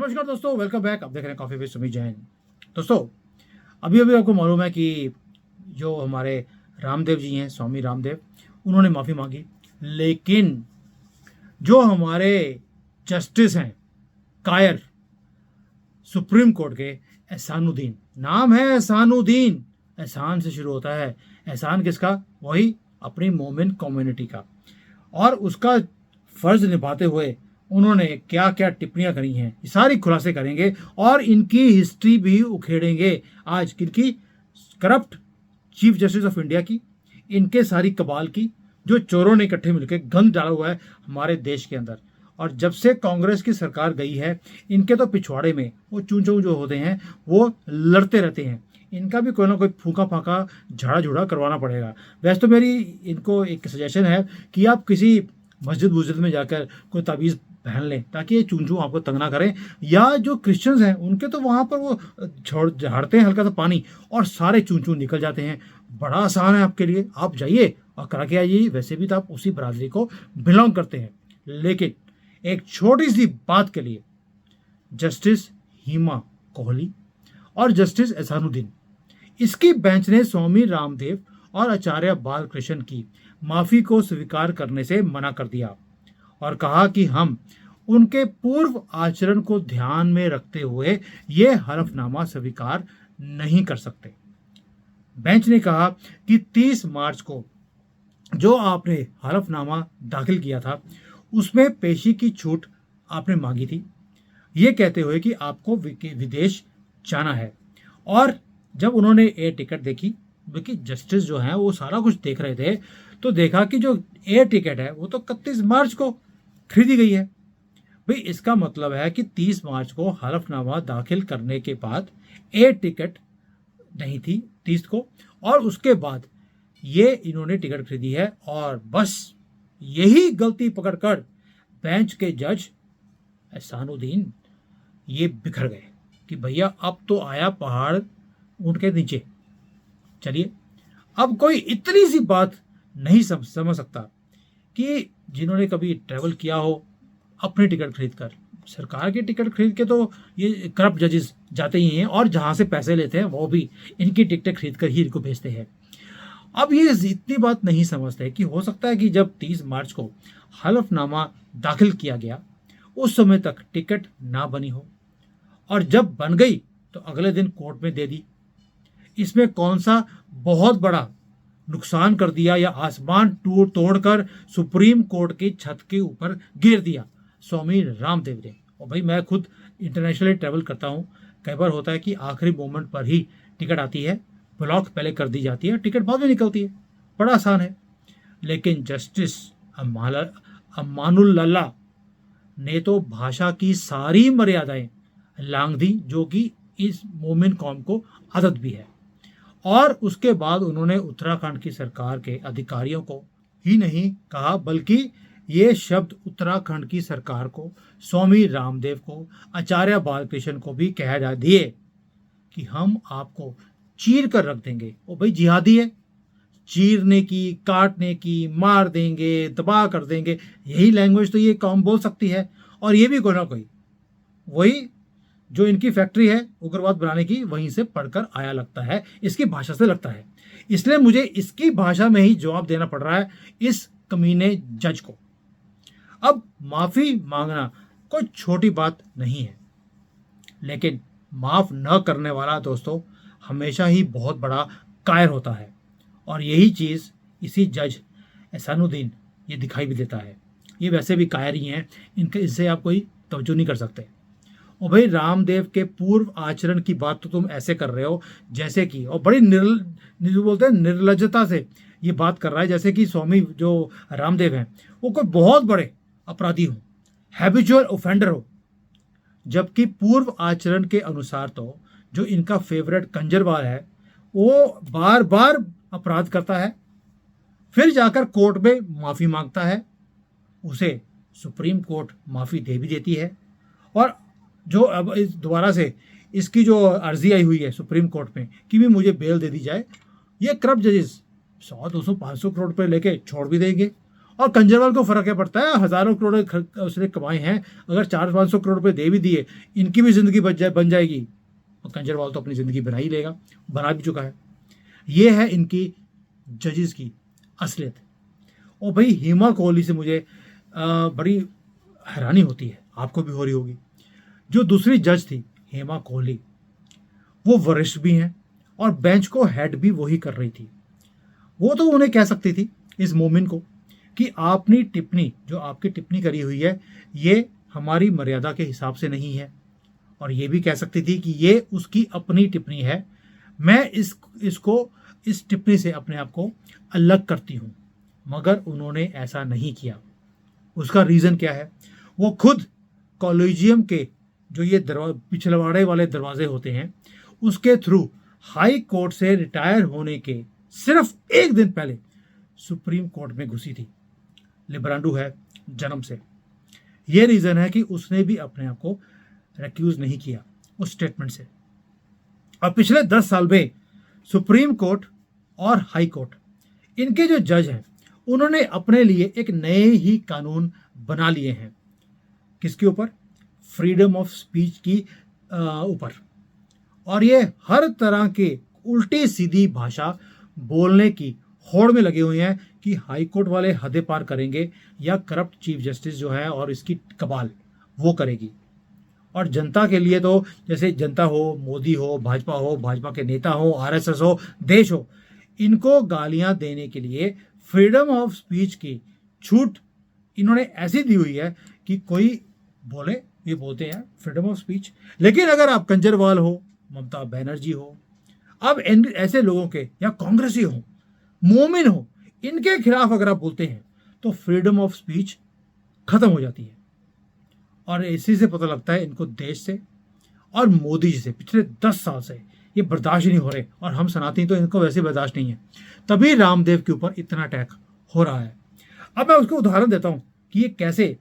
नमस्कार दोस्तों, welcome back. आप देख रहे हैं कॉफी विद सुमित जैन। दोस्तों, अभी अभी आपको मालूम है कि जो हमारे रामदेव जी हैं, स्वामी रामदेव, उन्होंने माफ़ी मांगी। लेकिन जो हमारे जस्टिस हैं, कायर, सुप्रीम कोर्ट के एहसानुद्दीन, नाम है एहसानुद्दीन, एहसान से शुरू होता है। एहसान किसका? वही अपनी मोमिन कम्युनिटी का। और उसका फर्ज निभाते हुए उन्होंने क्या क्या टिप्पणियां करी हैं, ये सारी खुलासे करेंगे और इनकी हिस्ट्री भी उखेड़ेंगे। आज किनकी? Corrupt chief justice of India की, इनके सारी कबाल की, जो चोरों ने इकट्ठे मिलकर गंद डाला हुआ है हमारे देश के अंदर। और जब से कांग्रेस की सरकार गई है, इनके तो पिछवाड़े में वो चूंचों जो होते हैं वो लड़ते रहते हैं। इनका भी कोई ना कोई फूका फाका झाड़ा झूड़ा करवाना पड़ेगा। वैसे तो मेरी इनको एक सजेशन है कि आप किसी मस्जिद में जाकर कोई तावीज़ पहन लें, ताकि ये चूंचू आपको तंग ना करें। या जो क्रिश्चियंस हैं, उनके तो वहाँ पर वो झाड़ते हैं हल्का सा पानी और सारे चूंचू निकल जाते हैं। बड़ा आसान है आपके लिए, आप जाइए और करा के आइए। वैसे भी तो आप उसी बरादरी को बिलोंग करते हैं। लेकिन एक छोटी सी बात के लिए जस्टिस हिमा कोहली और जस्टिस एहसानुद्दीन, इसकी बेंच ने स्वामी रामदेव और आचार्य बालकृष्ण की माफी को स्वीकार करने से मना कर दिया और कहा कि हम उनके पूर्व आचरण को ध्यान में रखते हुए ये हलफनामा स्वीकार नहीं कर सकते। बेंच ने कहा कि 30 मार्च को जो आपने हलफनामा दाखिल किया था, उसमें पेशी की छूट आपने मांगी थी, ये कहते हुए कि आपको विदेश जाना है। और जब उन्होंने एयर टिकट देखी, क्योंकि जस्टिस जो हैं वो सारा कुछ देख रहे थे, तो देखा कि जो एयर टिकट है वो तो 31 मार्च को खरीदी गई है। भाई, इसका मतलब है कि 30 मार्च को हलफनामा दाखिल करने के बाद एयर टिकट नहीं थी 30 को, और उसके बाद ये इन्होंने टिकट खरीदी है। और बस यही गलती पकड़कर बेंच के जज एहसानुद्दीन ये बिखर गए कि भैया अब तो आया पहाड़ ऊंट के नीचे। चलिए, अब कोई इतनी सी बात नहीं समझ सकता कि जिन्होंने कभी ट्रैवल किया हो अपनी टिकट खरीद कर, सरकार की टिकट खरीद के तो ये करप्ट जजेस जाते ही हैं, और जहां से पैसे लेते हैं वो भी इनकी टिकटें खरीद कर ही इनको भेजते हैं। अब ये इतनी बात नहीं समझते कि हो सकता है कि जब 30 मार्च को हलफनामा दाखिल किया गया उस समय तक टिकट ना बनी हो, और जब बन गई तो अगले दिन कोर्ट में दे दी। इसमें कौन सा बहुत बड़ा नुकसान कर दिया या आसमान तोड़कर सुप्रीम कोर्ट की छत के ऊपर गिर दिया स्वामी रामदेव ने। और भाई, मैं खुद इंटरनेशनली ट्रैवल करता हूँ। कई बार होता है कि आखिरी मोमेंट पर ही टिकट आती है, ब्लॉक पहले कर दी जाती है, टिकट बाद में निकलती है। बड़ा आसान है। लेकिन जस्टिस अमानुल्लाह ने तो भाषा की सारी मर्यादाएं लांघ दी, जो कि इस मोमिन कौम को आदत भी है। और उसके बाद उन्होंने उत्तराखंड की सरकार के अधिकारियों को ही नहीं कहा, बल्कि ये शब्द उत्तराखंड की सरकार को, स्वामी रामदेव को, आचार्य बालकृष्ण को भी कह जा दिए कि हम आपको चीर कर रख देंगे। वो भाई जिहादी है, चीरने की, काटने की, मार देंगे, तबाह कर देंगे, यही लैंग्वेज तो ये कौम बोल सकती है। और ये भी कोई ना कोई वही जो इनकी फैक्ट्री है उग्रवाद बनाने की, वहीं से पढ़कर आया लगता है, इसकी भाषा से लगता है। इसलिए मुझे इसकी भाषा में ही जवाब देना पड़ रहा है इस कमीने जज को। अब माफी मांगना कोई छोटी बात नहीं है, लेकिन माफ न करने वाला दोस्तों हमेशा ही बहुत बड़ा कायर होता है। और यही चीज़ इसी जज एहसानुद्दीन ये दिखाई भी देता है। ये वैसे भी कायर ही हैं, इनके इससे आप कोई तवज्जो नहीं कर सकते। और भाई, रामदेव के पूर्व आचरण की बात तो तुम ऐसे कर रहे हो जैसे कि, और बड़ी बोलते हैं निर्लज्जता से ये बात कर रहा है जैसे कि स्वामी जो रामदेव हैं वो कोई बहुत बड़े अपराधी हो, हैबिचुअल ऑफेंडर हो। जबकि पूर्व आचरण के अनुसार तो जो इनका फेवरेट कंजरवाल है वो बार बार अपराध करता है, फिर जाकर कोर्ट में माफ़ी मांगता है, उसे सुप्रीम कोर्ट माफ़ी दे भी देती है। और जो अब इस दोबारा से इसकी जो अर्जी आई हुई है सुप्रीम कोर्ट में कि भी मुझे बेल दे दी जाए, ये करप्ट जजेस 100, 200, 500 करोड़ रुपये लेके छोड़ भी देंगे। और कंजरवाल को फर्क क्या पड़ता है, हजारों करोड़ उसने कमाए हैं, अगर 400-500 करोड़ रुपए दे भी दिए, इनकी भी जिंदगी बन जाएगी। और कंजरवाल तो अपनी जिंदगी बना ही लेगा, बना भी चुका है। ये है इनकी जजेस की असलियत। और भाई हेमा कोहली से मुझे बड़ी हैरानी होती है, आपको भी हो रही होगी। जो दूसरी जज थी हेमा कोहली, वो वरिष्ठ भी हैं और बेंच को हेड भी वही कर रही थी। वो तो उन्हें कह सकती थी, इस मोमिन को, कि आपने टिप्पणी, जो आपकी टिप्पणी करी हुई है, ये हमारी मर्यादा के हिसाब से नहीं है। और ये भी कह सकती थी कि ये उसकी अपनी टिप्पणी है, मैं इस टिप्पणी से अपने आप को अलग करती हूं। मगर उन्होंने ऐसा नहीं किया। उसका रीजन क्या है? वो खुद कॉलेजियम के जो ये पिछलवाड़े वाले दरवाजे होते हैं, उसके थ्रू हाई कोर्ट से रिटायर होने के सिर्फ एक दिन पहले सुप्रीम कोर्ट में घुसी थी। लिब्रांडो है जन्म से। यह रीजन है कि उसने भी अपने आप को रिक्यूज नहीं किया उस स्टेटमेंट से। और पिछले 10 साल में सुप्रीम कोर्ट और हाई कोर्ट, इनके जो जज हैं, उन्होंने अपने लिए एक नए ही कानून बना लिए हैं। किसके ऊपर? फ्रीडम ऑफ स्पीच की ऊपर। और ये हर तरह के उल्टी सीधी भाषा बोलने की होड़ में लगे हुए हैं कि हाई कोर्ट वाले हदें पार करेंगे या करप्ट चीफ जस्टिस जो है और इसकी कबाल वो करेगी। और जनता के लिए तो, जैसे जनता हो, मोदी हो, भाजपा के नेता हो, आरएसएस हो, देश हो, इनको गालियां देने के लिए फ्रीडम ऑफ स्पीच की छूट इन्होंने ऐसी दी हुई है कि कोई बोले, ये बोलते हैं फ्रीडम ऑफ स्पीच। लेकिन अगर आप कंजरवाल हो, ममता बनर्जी हो, अब ऐसे लोगों के, या कांग्रेसी हो, मोमिन हो, इनके खिलाफ अगर आप बोलते हैं तो फ्रीडम ऑफ स्पीच खत्म हो जाती है। और इसी से पता लगता है इनको देश से और मोदी जी से पिछले 10 साल से ये बर्दाश्त ही नहीं हो रहे। और हम सनातनी तो इनको वैसे बर्दाश्त नहीं है, तभी रामदेव के ऊपर इतना अटैक हो रहा है। अब मैं उसको उदाहरण देता हूं कि ये कैसे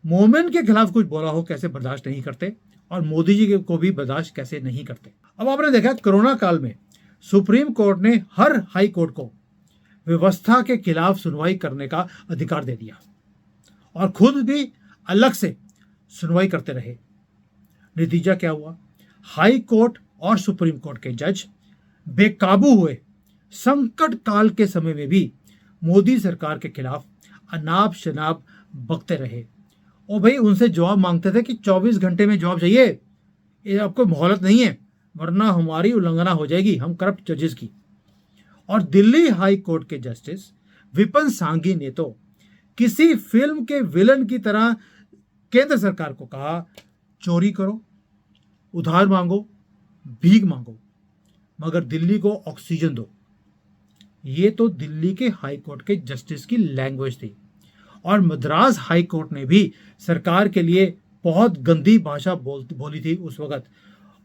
मोमिन के खिलाफ कुछ बोला हो कैसे बर्दाश्त नहीं करते, और मोदी जी को भी बर्दाश्त कैसे नहीं करते। अब आपने देखा कोरोना काल में सुप्रीम कोर्ट ने हर हाई कोर्ट को व्यवस्था के खिलाफ सुनवाई करने का अधिकार दे दिया और खुद भी अलग से सुनवाई करते रहे। नतीजा क्या हुआ? हाई कोर्ट और सुप्रीम कोर्ट के जज बेकाबू हुए। संकट काल के समय में भी मोदी सरकार के खिलाफ अनाप शनाप बकते रहे। और भाई उनसे जवाब मांगते थे कि 24 घंटे में जवाब चाहिए, ये आपको मोहलत नहीं है, वरना हमारी उल्लंघना हो जाएगी, हम करप्ट जजेस की। और दिल्ली हाई कोर्ट के जस्टिस विपिन सांघी ने तो किसी फिल्म के विलन की तरह केंद्र सरकार को कहा, चोरी करो, उधार मांगो, भीख मांगो, मगर दिल्ली को ऑक्सीजन दो। ये तो दिल्ली के हाई कोर्ट के जस्टिस की लैंग्वेज थी। और मद्रास हाई कोर्ट ने भी सरकार के लिए बहुत गंदी भाषा बोली थी उस वक्त,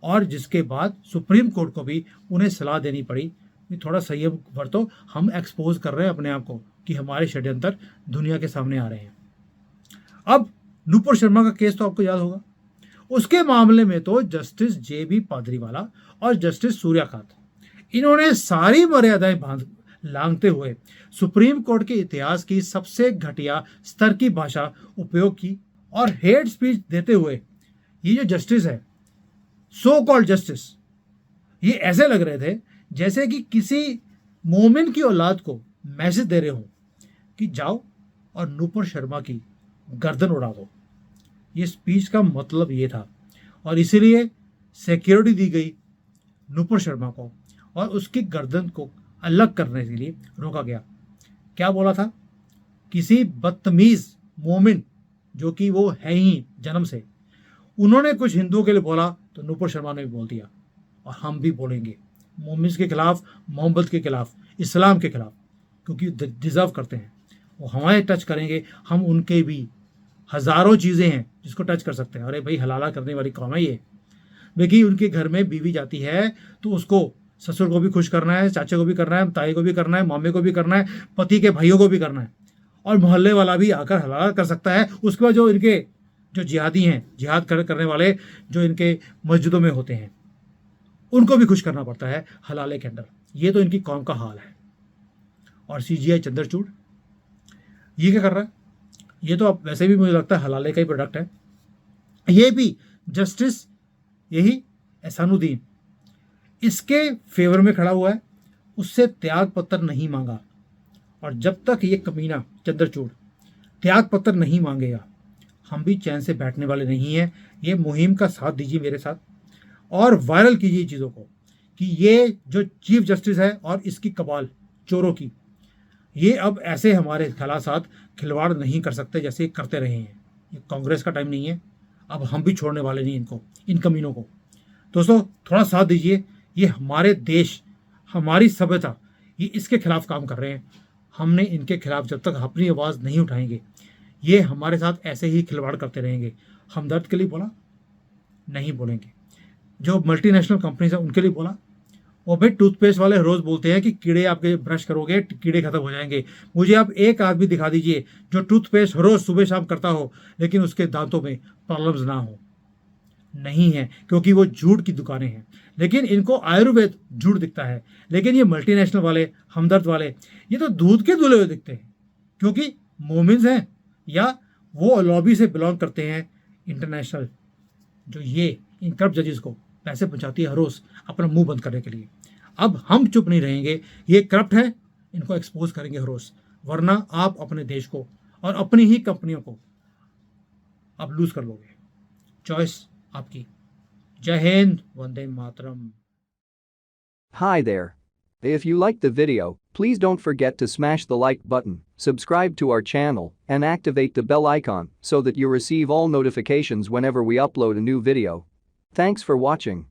और जिसके बाद सुप्रीम कोर्ट को भी उन्हें सलाह देनी पड़ी कि थोड़ा संयम बरतो, हम एक्सपोज कर रहे हैं अपने आप को कि हमारे षड्यंत्र दुनिया के सामने आ रहे हैं। अब नुपुर शर्मा का केस तो आपको याद होगा। उसके मामले में तो जस्टिस JB पादरीवाला और जस्टिस सूर्यकांत, इन्होंने सारी मर्यादाएं लांघते हुए सुप्रीम कोर्ट के इतिहास की सबसे घटिया स्तर की भाषा उपयोग की और हेट स्पीच देते हुए ये जो जस्टिस है, सो कॉल्ड जस्टिस, ये ऐसे लग रहे थे जैसे कि किसी मोमिन की औलाद को मैसेज दे रहे हो कि जाओ और नुपुर शर्मा की गर्दन उड़ा दो। ये स्पीच का मतलब ये था, और इसीलिए सिक्योरिटी दी गई नुपुर शर्मा को और उसकी गर्दन को अलग करने के लिए रोका गया। क्या बोला था? किसी बदतमीज मोमिन, जो कि वो है ही जन्म से, उन्होंने कुछ हिंदुओं के लिए बोला तो नुपुर शर्मा ने भी बोल दिया, और हम भी बोलेंगे मोमिन के खिलाफ, मोहम्मद के खिलाफ, इस्लाम के खिलाफ, क्योंकि डिजर्व करते हैं। वो हमारे टच करेंगे, हम उनके भी। हजारों चीज़ें हैं जिसको टच कर सकते हैं। अरे भाई हलाला करने वाली कौम है ये। देखिए उनके घर में बीवी जाती है तो उसको ससुर को भी खुश करना है, चाचे को भी करना है, ताई को भी करना है, मामे को भी करना है, पति के भाइयों को भी करना है, और मोहल्ले वाला भी आकर हलाला कर सकता है। उसके बाद जो इनके जो जिहादी हैं, जिहाद करने वाले जो इनके मस्जिदों में होते हैं, उनको भी खुश करना पड़ता है हलाले के अंदर। ये तो इनकी कौम का हाल है। और CGI चंद्रचूड़, ये क्या कर रहा है? ये तो अब वैसे भी मुझे लगता है हलाले का ही प्रोडक्ट है। ये भी जस्टिस यही एहसानुद्दीन इसके फेवर में खड़ा हुआ है, उससे त्याग पत्र नहीं मांगा। और जब तक ये कमीना चंद्रचूड़ त्याग पत्र नहीं मांगेगा, हम भी चैन से बैठने वाले नहीं हैं। ये मुहिम का साथ दीजिए मेरे साथ और वायरल कीजिए चीज़ों को कि ये जो चीफ जस्टिस है और इसकी कबाल चोरों की, ये अब ऐसे हमारे साथ खिलवाड़ नहीं कर सकते जैसे करते रहे हैं। ये कांग्रेस का टाइम नहीं है, अब हम भी छोड़ने वाले नहीं इनको, इन कमीनों को। दोस्तों थोड़ा साथ दीजिए, ये हमारे देश, हमारी सभ्यता, ये इसके खिलाफ काम कर रहे हैं। हमने इनके खिलाफ जब तक अपनी आवाज़ नहीं उठाएंगे, ये हमारे साथ ऐसे ही खिलवाड़ करते रहेंगे। हमदर्द के लिए बोला, नहीं बोलेंगे। जो मल्टीनेशनल कंपनीज है उनके लिए बोला, और भाई टूथपेस्ट वाले रोज बोलते हैं कि कीड़े आपके ब्रश करोगे कीड़े खत्म हो जाएंगे। मुझे आप एक आदमी दिखा दीजिए जो टूथपेस्ट रोज सुबह शाम करता हो लेकिन उसके दांतों में प्रॉब्लम्स ना हो। नहीं है, क्योंकि वो झूठ की दुकानें हैं। लेकिन इनको आयुर्वेद झूठ दिखता है, लेकिन ये मल्टीनेशनल वाले, हमदर्द वाले, ये तो दूध के धुले हुए दिखते हैं, क्योंकि मोमिन्स हैं या वो लॉबी से बिलोंग करते हैं इंटरनेशनल, जो ये इन करप्ट जजेस को पैसे पहुंचाती है हर रोज अपना मुंह बंद करने के लिए। अब हम चुप नहीं रहेंगे, ये करप्ट है, इनको एक्सपोज करेंगे हर रोज, वरना आप अपने देश को और अपनी ही कंपनियों को आप लूज कर लोगे। चॉइस आपकी। जय Hind, Vande Mataram. Hi there. If you liked the video, please don't forget to smash the like button, subscribe to our channel, and activate the bell icon so that you receive all notifications whenever we upload a new video. Thanks for watching.